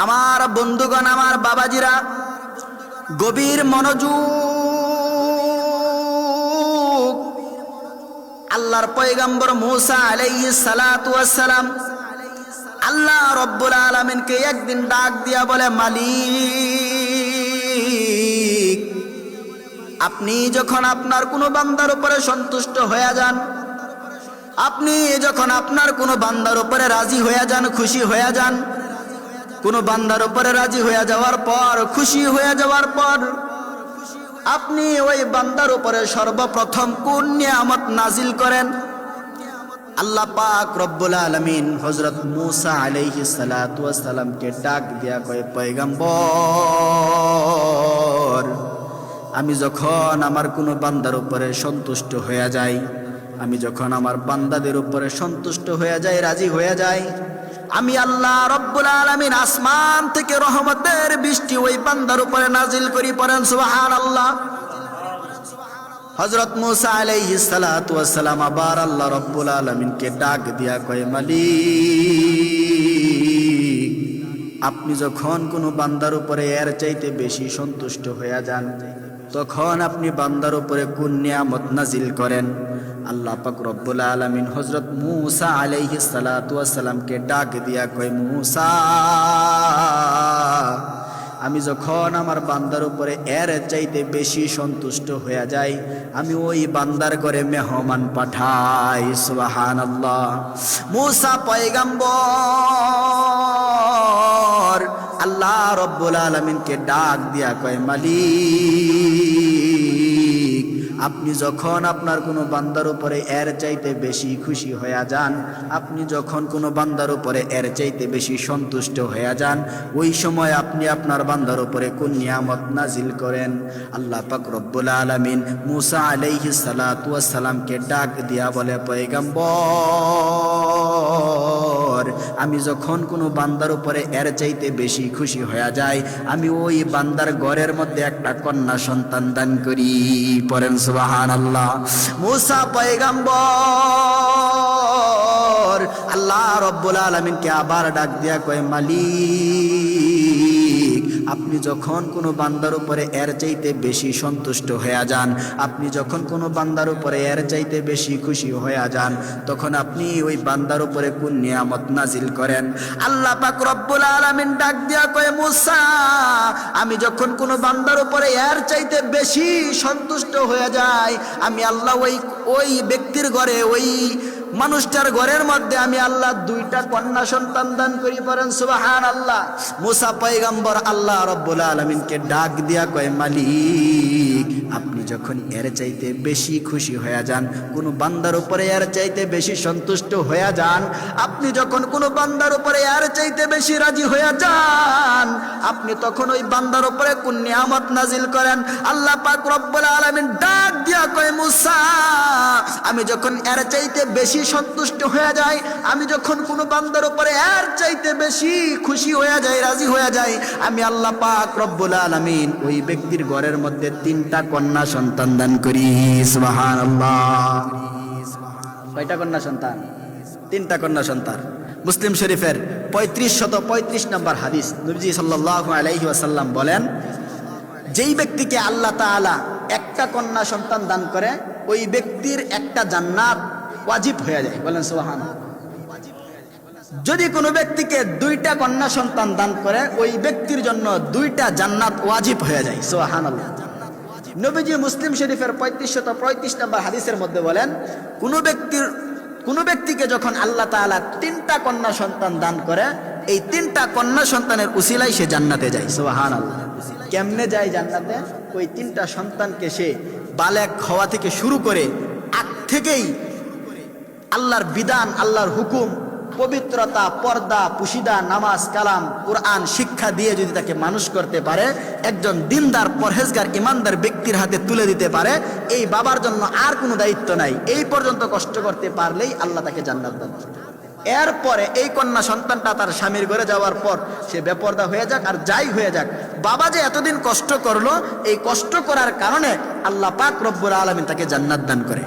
আমার বন্ধুগণ, আমার বাবাজিরা, গভীর মনোযোগ। আল্লাহর পয়গম্বর মূসা আলাইহিস সালাতু ওয়াস সালাম আল্লাহ রব্বুল আলামিনকে একদিন ডাক দিয়া বলে, মালিক, আপনি যখন আপনার কোনো বান্দার উপরে সন্তুষ্ট হয়ে যান, আপনি যখন আপনার কোনো বান্দার উপরে রাজি হয়ে যান, খুশি হয়ে যান, কোনো বান্দার উপরে রাজি হয়ে যাওয়ার পর, খুশি হয়ে যাওয়ার পর আপনি ওই বান্দার উপরে সর্বপ্রথম কোন নিয়ামত নাজিল করেন? আল্লাহ পাক রব্বুল আলামিন হযরত মূসা আলাইহিস সালাতু ওয়াস সালামকে ডাক দিয়া কয়, পয়গম্বর, আমি যখন আমার কোনো বান্দার উপরে সন্তুষ্ট হয়ে যাই, আমি যখন আমার বান্দাদের উপরে সন্তুষ্ট হয়ে যাই, রাজি হয়ে যাই, আমি আল্লাহ রব্বুল আলামিন আসমান থেকে রহমতের বৃষ্টি ওই বান্দার উপরে নাজিল করি। পড়েন সুবহানাল্লাহ। হযরত মূসা আলাইহিস সালাতু ওয়াস সালাম আবার আল্লাহ রব্বুল আলামিনকে ডাক দিয়া কয়, মালিক, আপনি যখন কোনো বান্দার উপরে এর চাইতে বেশি সন্তুষ্ট হয়ে যান, তখন আপনি বান্দার উপরে কোন নিয়ামত নাজিল করেন? আল্লাহ পাক রব্বুল আলামিন হযরত মূসা আলাইহিস সালাতু ওয়াস সালামকে ডাক দিয়া কয়, মূসা, আমি যখন আমার বান্দার উপরে এর চাইতে বেশি সন্তুষ্ট হয়ে যাই, আমি ওই বান্দার ঘরে মেহমান পাঠাই। সুবহানাল্লাহ। মূসা পয়গম্বর আল্লাহ রব্বুল আলামিনকে ডাক দিয়া কয়, মালিক, আপনি যখন আপনার কোনো বান্দার উপরে এর চাইতে বেশি খুশি হয়ে যান, আপনি যখন কোনো বান্দার উপরে এর চাইতে বেশি সন্তুষ্ট হয়ে যান, ওই সময় আপনি আপনার বান্দার উপরে কোন নিয়ামত নাজিল করেন? আল্লাহ পাক রব্বুল আলামিন মূসা আলাইহিস সালাতু ওয়াস সালামকে ডাক দিয়া বলে, পয়গম্বর, আমি যখন কোনো বান্দার উপরে এর চাইতে বেশি খুশি হয়ে যাই, আমি ওই বান্দার ঘরের মধ্যে একটা কন্যা সন্তান দান করি। পড়েন সুবহানাল্লাহ। মূসা পয়গম্বর আল্লাহ রব্বুল আলামিনকে আবার ডাক দিয়া কয়, মালিক, আপনি যখন কোনো বান্দার উপরে এর চাইতে বেশি সন্তুষ্ট হয়ে যান, আপনি যখন কোনো বান্দার উপরে এর চাইতে বেশি খুশি হয়ে যান, তখন আপনি ওই বান্দার উপরে কোন নিয়ামত নাজিল করেন? আল্লাহ পাক রব্বুল আলামিন ডাক দিয়া কয়, মূসা, আমি যখন কোনো বান্দার উপরে এর চাইতে বেশি সন্তুষ্ট হয়ে যাই, আমি আল্লাহ ওই ব্যক্তির ঘরে, ওই মানুষটার ঘরের মধ্যে আমি আল্লাহ দুইটা কন্যা সন্তান দান করি। পড়েন সুবহানাল্লাহ। মূসা পয়গম্বর আল্লাহ রব্বুল আলামিনকে ডাক দিয়া কয়, মালিক, আপনি যখন এর চাইতে বেশি খুশি হয়ে যান, কোনো বান্দার উপরে এর চাইতে বেশি সন্তুষ্ট হয়ে যান, আপনি যখন কোনো বান্দার উপরে এর চাইতে বেশি রাজি হয়ে যান, আপনি তখন ওই বান্দার উপরে কোন নিয়ামত নাজিল করেন? আল্লাহ পাক রব্বুল আলামিন ডাক দিয়া কয়, মূসা, আমি যখন এর চাইতে বেশি সন্তুষ্ট হয়ে যাই, আমি যখন কোনো বান্দার উপরে এর চাইতে বেশি খুশি হয়ে যাই, রাজি হয়ে যাই, আমি আল্লাহ পাক রব্বুল আলামিন ওই ব্যক্তির ঘরের মধ্যে 3টা কন্যা সন্তান দান করি। সুবহানাল্লাহ। কয়টা কন্যা সন্তান? 3টা কন্যা সন্তান। মুসলিম শরীফের 3535 নম্বর হাদিস, নবীজি সাল্লাল্লাহু আলাইহি ওয়াসাল্লাম বলেন, যেই ব্যক্তিকে আল্লাহ তাআলা একটা কন্যা সন্তান দান করে, ওই ব্যক্তির একটা জান্নাত ওয়াজিব হয়ে যায়। বলেন সুবহানাল্লাহ। যদি কোনো ব্যক্তিকে 2টা কন্যা সন্তান দান করে, ওই ব্যক্তির জন্য 2টা জান্নাত ওয়াজিব হয়ে যায়। সুবহানাল্লাহ। নবীজি মুসলিম শরীফের 3535 নম্বর হাদিসের মধ্যে বলেন, কোনো ব্যক্তিকে যখন আল্লাহ তাআলা 3টা কন্যা সন্তান দান করে, এই 3টা কন্যা সন্তানের উসিলায় সে জান্নাতে যায়। সুবহানাল্লাহ। কেমনে যায় জান্নাতে? ওই 3টা সন্তানকে সে বালেগ হওয়া থেকে শুরু করে আগ থেকেই আল্লাহর বিধান, আল্লাহর হুকুম, পবিত্রতা, পর্দা, পুশিদা, নামাজ, কালাম, কোরআন শিক্ষা দিয়ে যদি তাকে মানুষ করতে পারে, একজন দিনদার, পরহেজগার, ইমানদার ব্যক্তির হাতে তুলে দিতে পারে, এই বাবার জন্য আর কোনো দায়িত্ব নাই। এই পর্যন্ত কষ্ট করতে পারলেই আল্লাহ তাকে জান্নাত দান করবে। এরপরে এই কন্যা সন্তানটা তার স্বামীর ঘরে যাওয়ার পর সে বেপরদা হয়ে যাক আর যাই হয়ে যাক, বাবা যে এতদিন কষ্ট করলো, এই কষ্ট করার কারণে আল্লাহ পাক রব্বুল আলামিন তাকে জান্নাত দান করে।